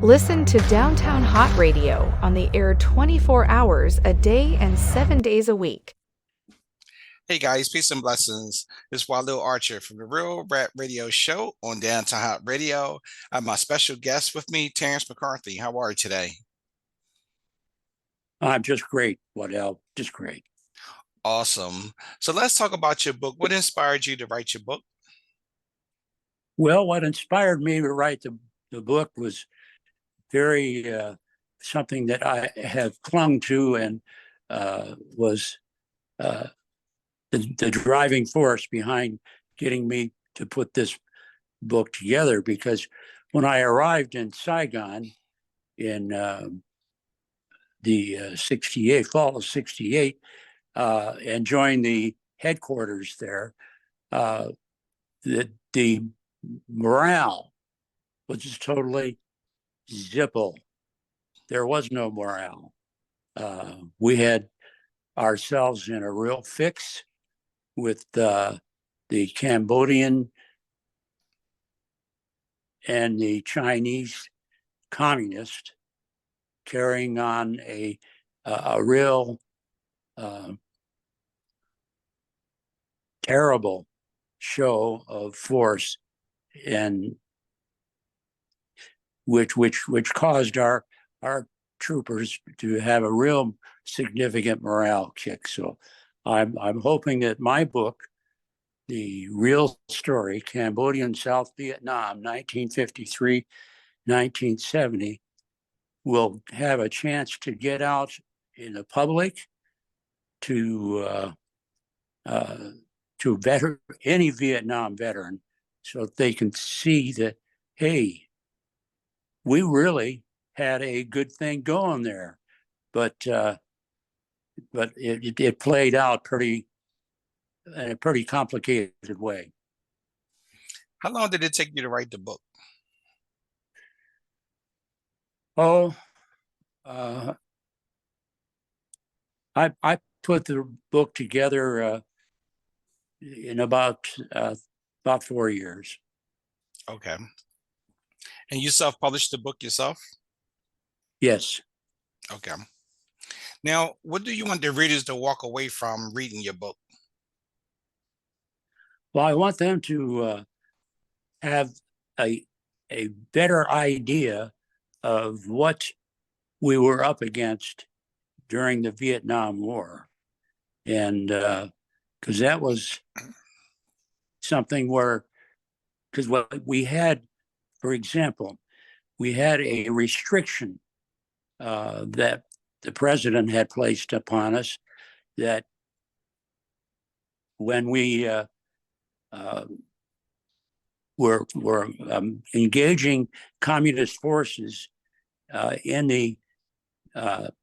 Listen to Downtown Hot Radio on the air 24 hours a day and 7 days a week. Hey guys, peace and blessings. This is Walil Archer from the Real Rap Radio Show on Downtown Hot Radio. I have my special guest with me, Terence McCarthy. How are you today? I'm just great, Waddell. Just great. Awesome. So let's talk about your book. What inspired you to write your book? Well, what inspired me to write the book was very something that I have clung to and was the driving force behind getting me to put this book together. Because when I arrived in Saigon in the 68, fall of 68, and joined the headquarters there, the morale was just totally zippo. There was no morale. We had ourselves in a real fix with the Cambodian and the Chinese communists carrying on a real terrible show of force, and which caused our troopers to have a real significant morale kick. So I'm hoping that my book, The Real Story, Cambodian South Vietnam, 1953, 1970, will have a chance to get out in the public to any Vietnam veteran, so that they can see that, hey, we really had a good thing going there, but it played out in a pretty complicated way. How long did it take you to write the book? Oh, I put the book together in about 4 years. Okay. And you self-published the book yourself? Yes. Okay. Now, what do you want the readers to walk away from reading your book? Well, I want them to have a better idea of what we were up against during the Vietnam War. And because that was something where, because what we had, for example, we had a restriction that the president had placed upon us, that when we were engaging communist forces in the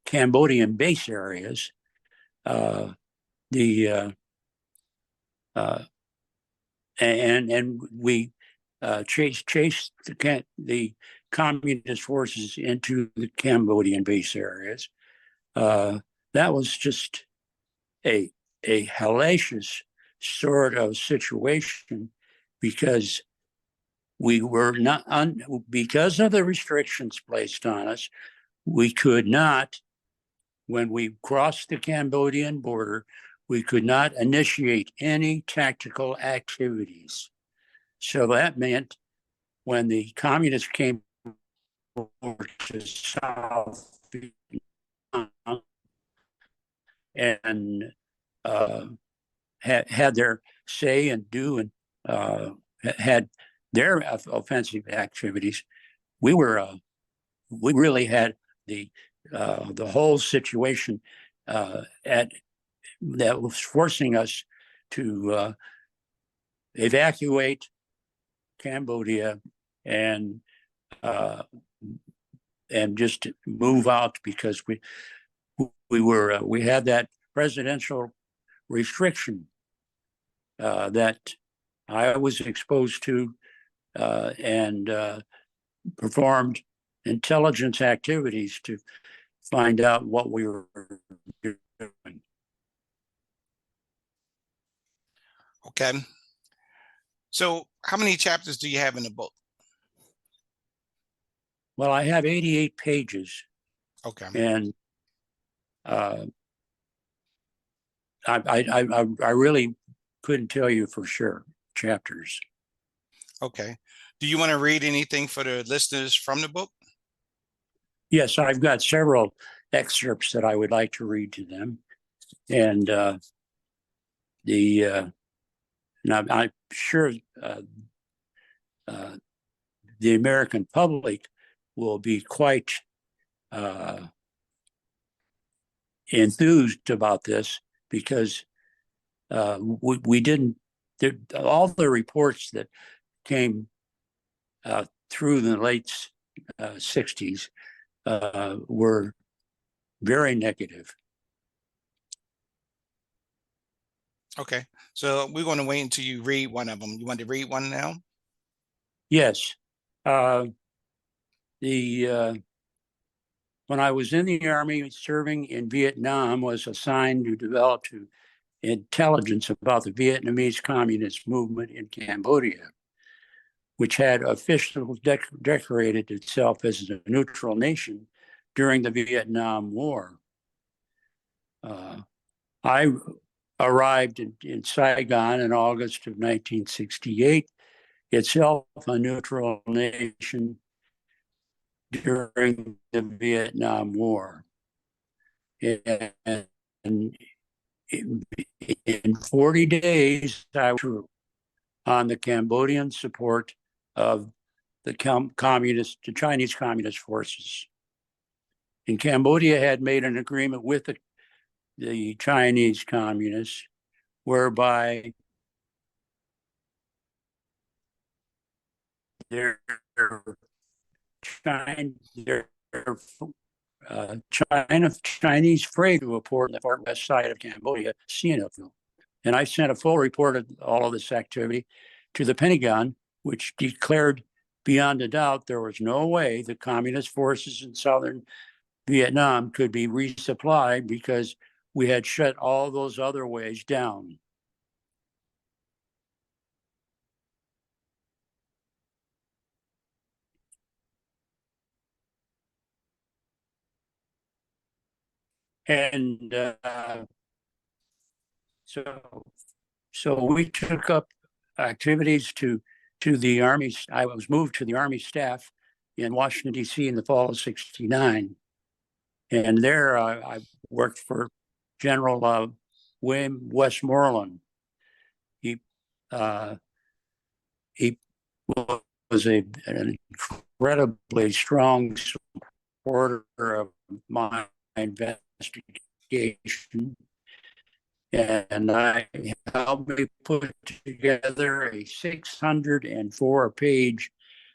Cambodian base areas, the and we chased the communist forces into the Cambodian base areas. That was just a hellacious sort of situation, because we were not because of the restrictions placed on us, we could not, when we crossed the Cambodian border, we could not initiate any tactical activities. So that meant when the communists came over to South Vietnam and had their say and do, and had their offensive activities, we really had the whole situation that was forcing us to evacuate Cambodia and just move out, because we had that presidential restriction that I was exposed to, and performed intelligence activities to find out what we were doing. Okay. So how many chapters do you have in the book? Well, I have 88 pages, Okay. and I really couldn't tell you for sure chapters. Okay. Do you want to read anything for the listeners from the book? Yes, I've got several excerpts that I would like to read to them, and I'm sure the American public will be quite enthused about this, because we didn't, all the reports that came through the late 60s were very negative. Okay. So we're going to wait until you read one of them. You want to read one now? Yes. When I was in the Army serving in Vietnam, was assigned to develop intelligence about the Vietnamese communist movement in Cambodia, which had officially decorated itself as a neutral nation during the Vietnam War. I arrived in Saigon in August of 1968, itself a neutral nation during the Vietnam War. And in 40 days, I was on the Cambodian support of the Chinese Communist forces. And Cambodia had made an agreement with the Chinese Communists whereby their Chinese freight to a port on the far west side of Cambodia, Sihanouk. And I sent a full report of all of this activity to the Pentagon, which declared beyond a doubt there was no way the communist forces in southern Vietnam could be resupplied because we had shut all those other ways down. And so we took up activities to the Army. I was moved to the Army staff in Washington, D.C. in the fall of '69. And there I worked for General William Westmoreland. He was an incredibly strong supporter of my investigation, and I helped me put together a 604-page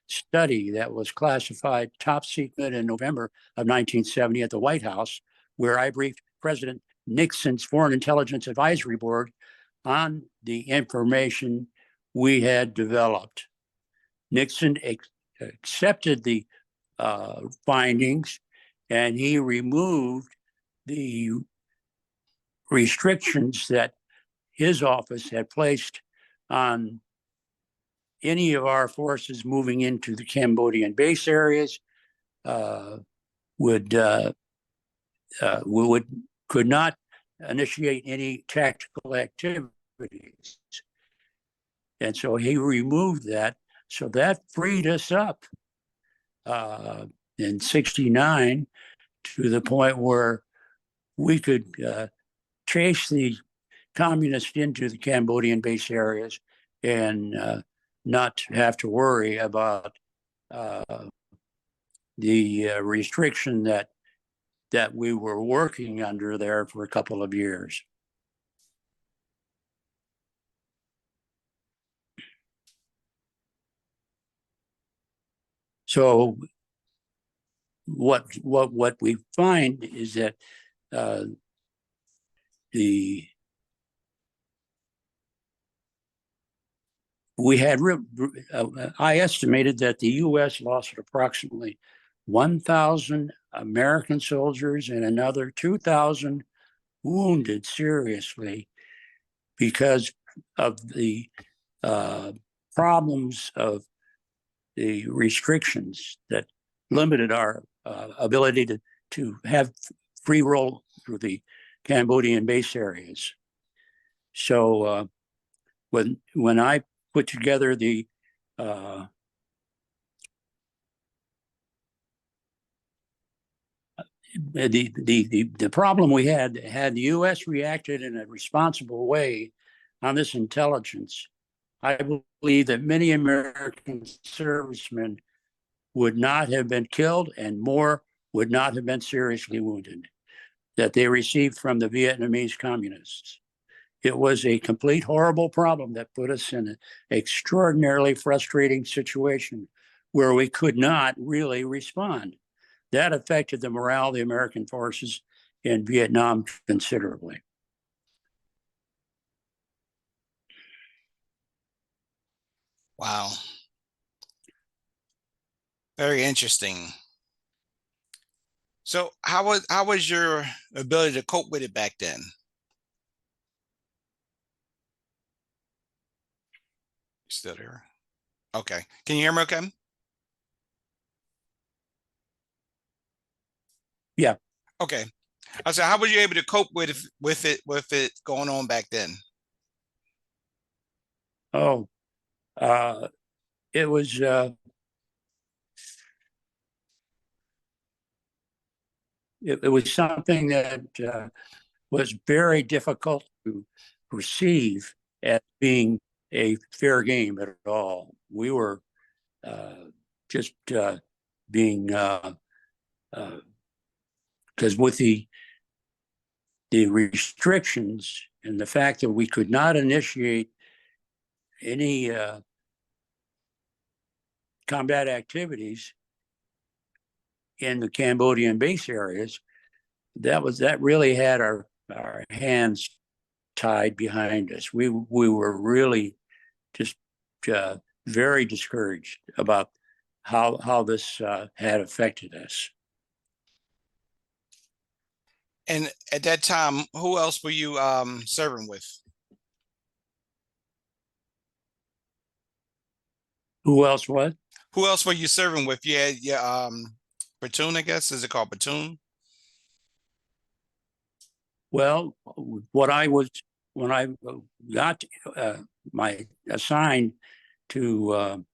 study that was classified top secret in November of 1970 at the White House, where I briefed President Nixon's Foreign Intelligence Advisory Board on the information we had developed. Nixon accepted the findings, and he removed the restrictions that his office had placed on any of our forces moving into the Cambodian base areas. Could not initiate any tactical activities. And so he removed that. So that freed us up in '69 to the point where we could chase the communists into the Cambodian base areas and not have to worry about the restriction that we were working under there for a couple of years. So what we find is that I estimated that the U.S. lost approximately 1,000 American soldiers and another 2,000 wounded seriously because of the problems of the restrictions that limited our ability to have free roll through the Cambodian base areas. So when I put together the problem we had the U.S. reacted in a responsible way on this intelligence, I believe that many American servicemen would not have been killed and more would not have been seriously wounded that they received from the Vietnamese communists. It was a complete horrible problem that put us in an extraordinarily frustrating situation where we could not really respond. That affected the morale of the American forces in Vietnam considerably. Wow. Very interesting. So how was your ability to cope with it back then? Still here? Okay. Can you hear me okay? Yeah. Okay. I said, how were you able to cope with it going on back then? Oh, it was it was something that was very difficult to perceive as being a fair game at all. We were just being because with the restrictions and the fact that we could not initiate any combat activities in the Cambodian base areas, that really had our hands tied behind us. We were really just very discouraged about how this had affected us. And at that time, who else were you serving with? Who else? What? Who else were you serving with? You had your platoon, I guess. Is it called platoon? Well, when I got my assigned to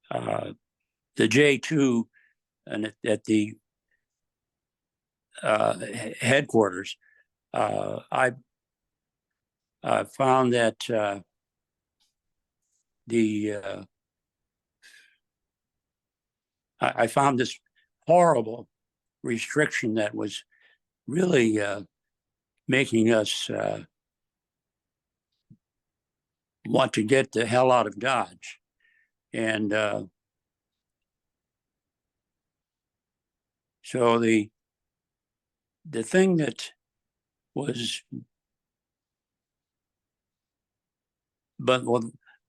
the J2 and at the headquarters, I found that I found this horrible restriction that was really making us want to get the hell out of Dodge. And so the thing that was,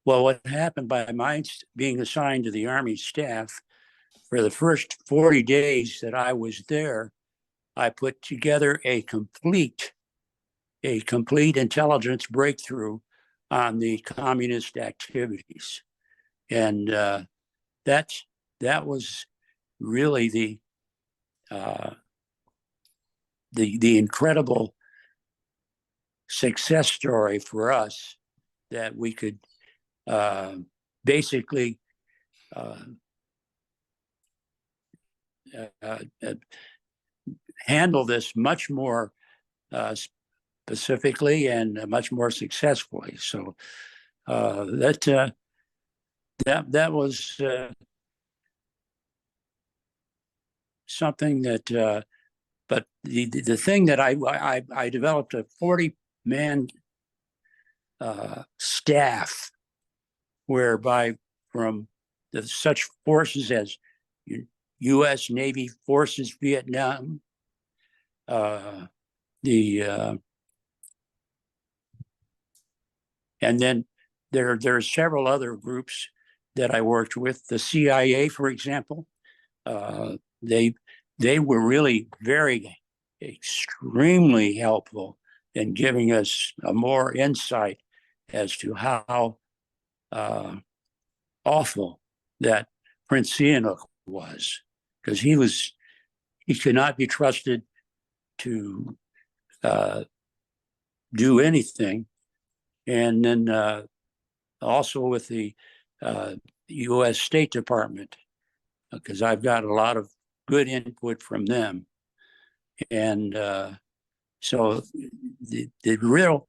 what happened by my being assigned to the Army staff, for the first 40 days that I was there, I put together a complete intelligence breakthrough on the communist activities. And that was really the incredible success story for us, that we could basically handle this much more specifically and much more successfully. So that was something that. But the thing that I developed a 40-man staff, whereby from such forces as U.S. Navy forces Vietnam, and then there are several other groups that I worked with. The CIA, for example, they were really very extremely helpful in giving us a more insight as to how awful that Prince Sihanouk was, because he could not be trusted to do anything. And then also with the U.S. State Department, because I've got a lot of good input from them. And so the real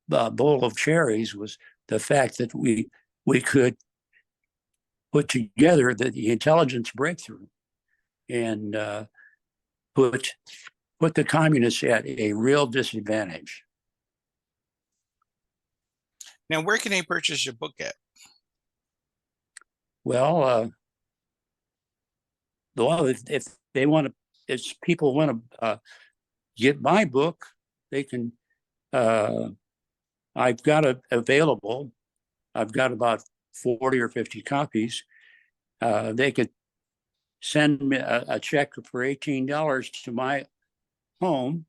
bowl of cherries was the fact that we could put together the intelligence breakthrough and put the communists at a real disadvantage. Now, where can they purchase your book at? Well, if they want to, if people want to get my book, they can. I've got it available. I've got about 40 or 50 copies. They could send me a check for $18 to my home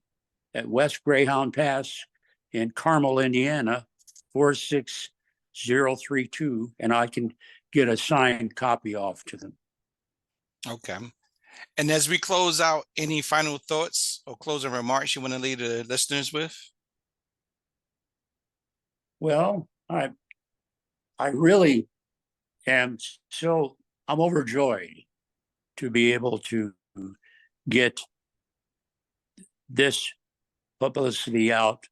at West Greyhound Pass in Carmel, Indiana, 46032, and I can get a signed copy off to them. Okay. And as we close out, any final thoughts or closing remarks you want to leave the listeners with? Well, I really am I'm overjoyed to be able to get this publicity out,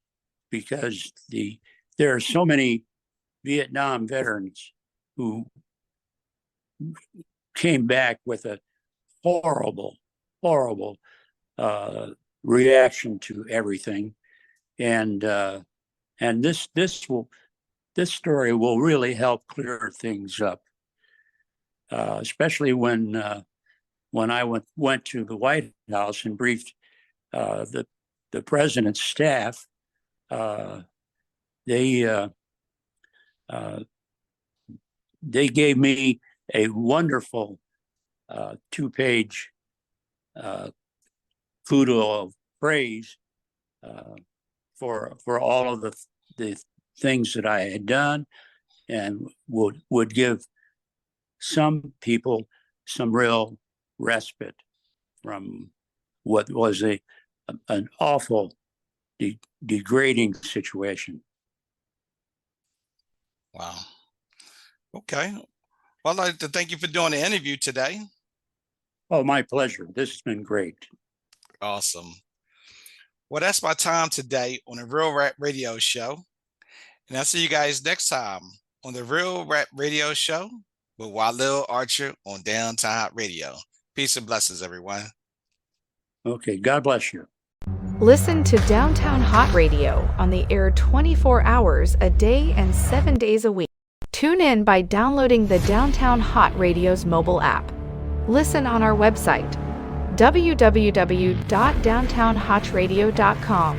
because there are so many Vietnam veterans who came back with a horrible reaction to everything, and this story will really help clear things up, especially when I went to the White House and briefed the president's staff. They gave me a wonderful 2-page kudo of praise for all of the things that I had done, and would give some people some real respite from what was an awful, degrading situation. Wow. Okay. Well, I'd like to thank you for doing the interview today. Oh, my pleasure. This has been great. Awesome. Well, that's my time today on the Real Rap Radio Show. And I'll see you guys next time on the Real Rap Radio Show with Walil Archer on Downtown Hot Radio. Peace and blessings, everyone. Okay. God bless you. Listen to Downtown Hot Radio on the air 24 hours a day and 7 days a week. Tune in by downloading the Downtown Hot Radio's mobile app. Listen on our website, www.downtownhotradio.com.